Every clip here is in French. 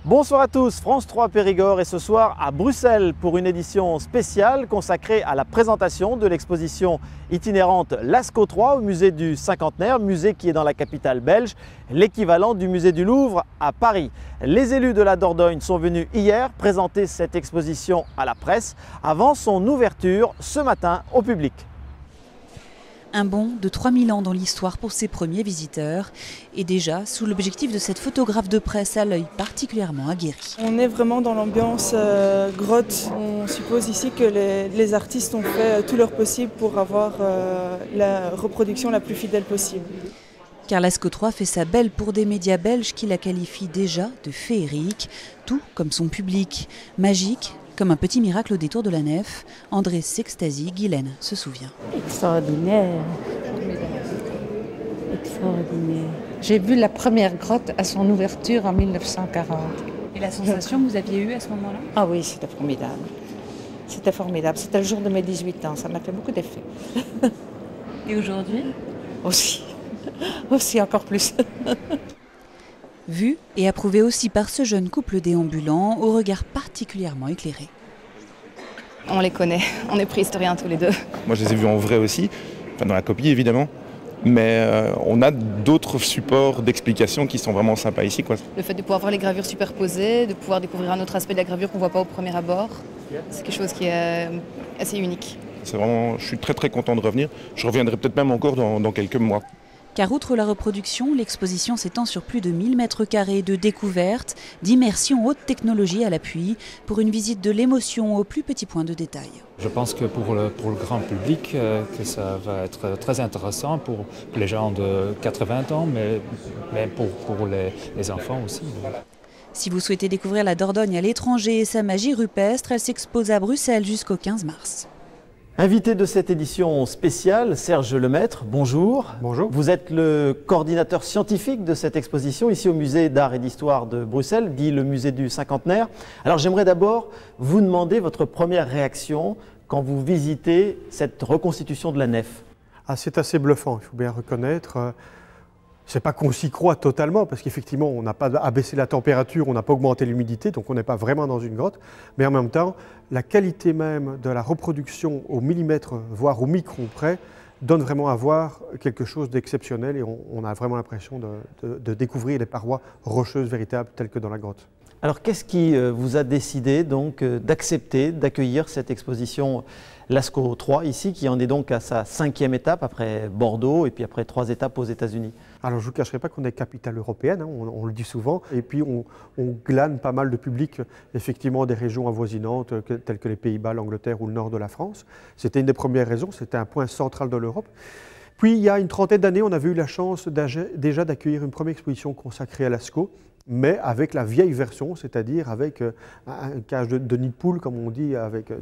Bonsoir à tous, France 3 Périgord est ce soir à Bruxelles pour une édition spéciale consacrée à la présentation de l'exposition itinérante Lascaux 3 au musée du Cinquantenaire, musée qui est dans la capitale belge, l'équivalent du musée du Louvre à Paris. Les élus de la Dordogne sont venus hier présenter cette exposition à la presse avant son ouverture ce matin au public. Un bond de 3000 ans dans l'histoire pour ses premiers visiteurs et déjà sous l'objectif de cette photographe de presse à l'œil particulièrement aguerri. On est vraiment dans l'ambiance grotte. On suppose ici que les artistes ont fait tout leur possible pour avoir la reproduction la plus fidèle possible. Car Lascaux 3 fait sa belle pour des médias belges qui la qualifient déjà de féerique, tout comme son public, magique. Comme un petit miracle au détour de la nef, André s'extasie, Guylaine se souvient. Extraordinaire. Extraordinaire. J'ai vu la première grotte à son ouverture en 1940. Et la sensation que vous aviez eue à ce moment-là? Ah oui, c'était formidable. C'était formidable. C'était le jour de mes 18 ans. Ça m'a fait beaucoup d'effet. Et aujourd'hui? Aussi. Aussi encore plus. Vu et approuvé aussi par ce jeune couple déambulant au regard particulièrement éclairé. On les connaît, on est préhistoriens tous les deux. Moi je les ai vus en vrai aussi, enfin dans la copie évidemment, mais on a d'autres supports d'explication qui sont vraiment sympas ici, quoi. Le fait de pouvoir voir les gravures superposées, de pouvoir découvrir un autre aspect de la gravure qu'on ne voit pas au premier abord, c'est quelque chose qui est assez unique. C'est vraiment, je suis très content de revenir, je reviendrai peut-être même encore dans quelques mois. Car outre la reproduction, l'exposition s'étend sur plus de 1000 mètres carrés de découvertes, d'immersion haute technologie à l'appui, pour une visite de l'émotion au plus petit point de détail. Je pense que pour le grand public, que ça va être très intéressant pour les gens de 80 ans, mais pour les enfants aussi. Si vous souhaitez découvrir la Dordogne à l'étranger et sa magie rupestre, elle s'expose à Bruxelles jusqu'au 15 mars. Invité de cette édition spéciale, Serge Lemaître, bonjour. Bonjour. Vous êtes le coordinateur scientifique de cette exposition ici au musée d'art et d'histoire de Bruxelles, dit le musée du Cinquantenaire. Alors j'aimerais d'abord vous demander votre première réaction quand vous visitez cette reconstitution de la nef. Ah, c'est assez bluffant, il faut bien reconnaître. C'est pas qu'on s'y croit totalement, parce qu'effectivement, on n'a pas abaissé la température, on n'a pas augmenté l'humidité, donc on n'est pas vraiment dans une grotte. Mais en même temps, la qualité même de la reproduction au millimètre, voire au micron près, donne vraiment à voir quelque chose d'exceptionnel et on a vraiment l'impression de découvrir les parois rocheuses véritables telles que dans la grotte. Alors qu'est-ce qui vous a décidé donc d'accepter d'accueillir cette exposition Lascaux 3 ici, qui en est donc à sa 5e étape après Bordeaux et puis après 3 étapes aux États-Unis? Alors je ne vous cacherai pas qu'on est capitale européenne, hein, on le dit souvent, et puis on glane pas mal de public, effectivement des régions avoisinantes telles que les Pays-Bas, l'Angleterre ou le nord de la France. C'était une des premières raisons, c'était un point central de l'Europe. Puis il y a une trentaine d'années, on avait eu la chance déjà d'accueillir une première exposition consacrée à Lascaux, mais avec la vieille version, c'est-à-dire avec un cage de nid de poule, comme on dit, avec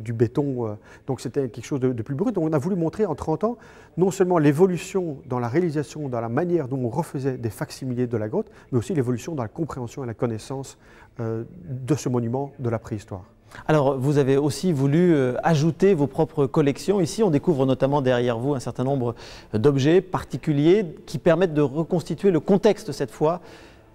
du béton. Donc c'était quelque chose de plus brut. Donc on a voulu montrer en 30 ans, non seulement l'évolution dans la réalisation, dans la manière dont on refaisait des facsimilés de la grotte, mais aussi l'évolution dans la compréhension et la connaissance de ce monument de la préhistoire. Alors, vous avez aussi voulu ajouter vos propres collections. Ici, on découvre notamment derrière vous un certain nombre d'objets particuliers qui permettent de reconstituer le contexte cette fois,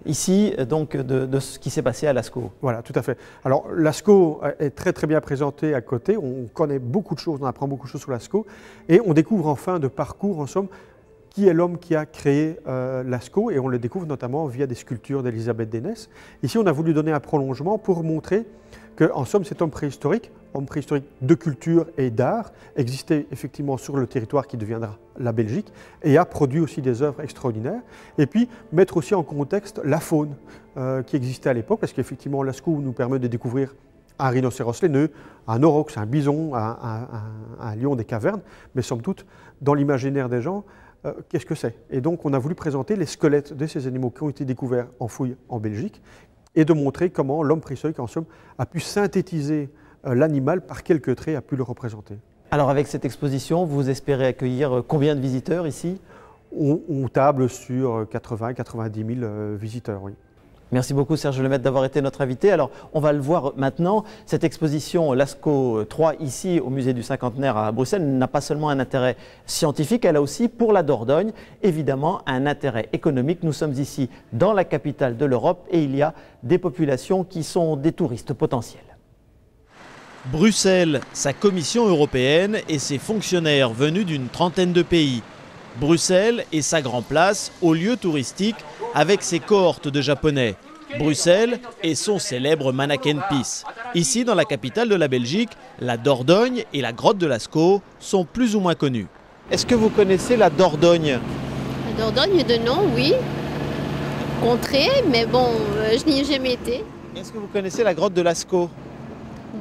ici, donc, de ce qui s'est passé à Lascaux. Voilà, tout à fait. Alors, Lascaux est très bien présenté à côté. On connaît beaucoup de choses, on apprend beaucoup de choses sur Lascaux. Et on découvre en fin de parcours, en somme, qui est l'homme qui a créé Lascaux. Et on le découvre notamment via des sculptures d'Elisabeth Dénès. Ici, on a voulu donner un prolongement pour montrer qu'en somme, cet homme préhistorique de culture et d'art, existait effectivement sur le territoire qui deviendra la Belgique et a produit aussi des œuvres extraordinaires. Et puis, mettre aussi en contexte la faune qui existait à l'époque, parce qu'effectivement, Lascaux nous permet de découvrir un rhinocéros laineux, un aurochs, un bison, un lion des cavernes, mais somme toute, dans l'imaginaire des gens, qu'est-ce que c'est? Et donc, on a voulu présenter les squelettes de ces animaux qui ont été découverts en fouille en Belgique, et de montrer comment l'homme préhistorique, en somme, a pu synthétiser l'animal par quelques traits, a pu le représenter. Alors avec cette exposition, vous espérez accueillir combien de visiteurs ici? On table sur 80 000 à 90 000 visiteurs, oui. Merci beaucoup Serge Lemaître d'avoir été notre invité. Alors on va le voir maintenant, cette exposition Lascaux 3 ici au musée du Cinquantenaire à Bruxelles n'a pas seulement un intérêt scientifique, elle a aussi pour la Dordogne évidemment un intérêt économique. Nous sommes ici dans la capitale de l'Europe et il y a des populations qui sont des touristes potentiels. Bruxelles, sa Commission européenne et ses fonctionnaires venus d'une trentaine de pays. Bruxelles et sa Grand Place, au lieu touristique, avec ses cohortes de Japonais. Bruxelles et son célèbre Mannequin Peace. Ici, dans la capitale de la Belgique, la Dordogne et la grotte de Lascaux sont plus ou moins connues. Est-ce que vous connaissez la Dordogne? La Dordogne de nom, oui. Contrée, mais bon, je n'y ai jamais été. Est-ce que vous connaissez la grotte de Lascaux?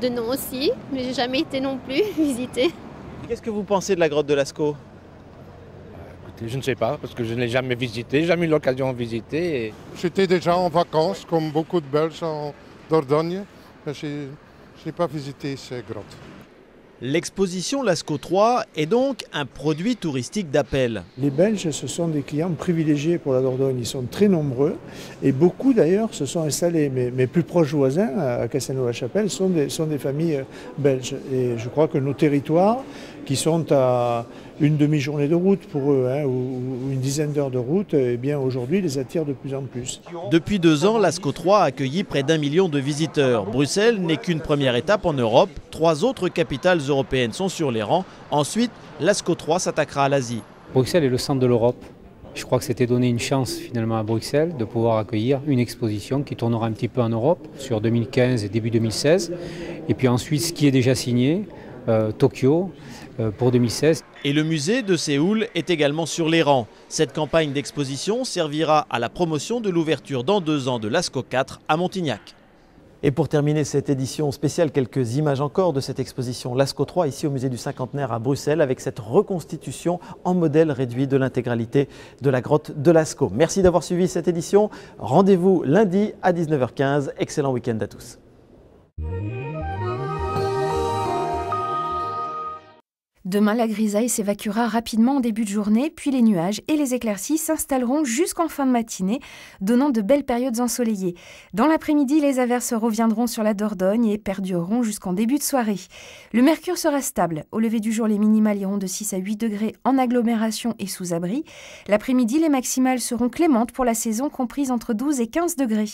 De nom aussi, mais j'ai jamais été non plus visiter. Qu'est-ce que vous pensez de la grotte de Lascaux? Je ne sais pas, parce que je ne l'ai jamais visité, jamais eu l'occasion de visiter. J'étais déjà en vacances, comme beaucoup de Belges en Dordogne, mais je n'ai pas visité ces grottes. L'exposition Lascaux 3 est donc un produit touristique d'appel. Les Belges, ce sont des clients privilégiés pour la Dordogne. Ils sont très nombreux et beaucoup d'ailleurs se sont installés. Mes plus proches voisins, à Castelnau-la-Chapelle, sont des familles belges. Et je crois que nos territoires, qui sont à une demi-journée de route pour eux, ou une dizaine d'heures de route, eh bien aujourd'hui les attirent de plus en plus. Depuis 2 ans, Lascaux 3 a accueilli près d'1 million de visiteurs. Bruxelles n'est qu'une première étape en Europe. 3 autres capitales européennes sont sur les rangs. Ensuite, Lascaux 3 s'attaquera à l'Asie. Bruxelles est le centre de l'Europe. Je crois que c'était donné une chance finalement à Bruxelles de pouvoir accueillir une exposition qui tournera un petit peu en Europe sur 2015 et début 2016. Et puis ensuite, ce qui est déjà signé, Tokyo, pour 2016. Et le musée de Séoul est également sur les rangs. Cette campagne d'exposition servira à la promotion de l'ouverture dans 2 ans de Lascaux 4 à Montignac. Et pour terminer cette édition spéciale, quelques images encore de cette exposition Lascaux 3 ici au musée du Cinquantenaire à Bruxelles avec cette reconstitution en modèle réduit de l'intégralité de la grotte de Lascaux. Merci d'avoir suivi cette édition. Rendez-vous lundi à 19h15. Excellent week-end à tous. Demain, la grisaille s'évacuera rapidement en début de journée, puis les nuages et les éclaircies s'installeront jusqu'en fin de matinée, donnant de belles périodes ensoleillées. Dans l'après-midi, les averses reviendront sur la Dordogne et perdureront jusqu'en début de soirée. Le mercure sera stable. Au lever du jour, les minimales iront de 6 à 8 degrés en agglomération et sous abri. L'après-midi, les maximales seront clémentes pour la saison, comprise entre 12 et 15 degrés.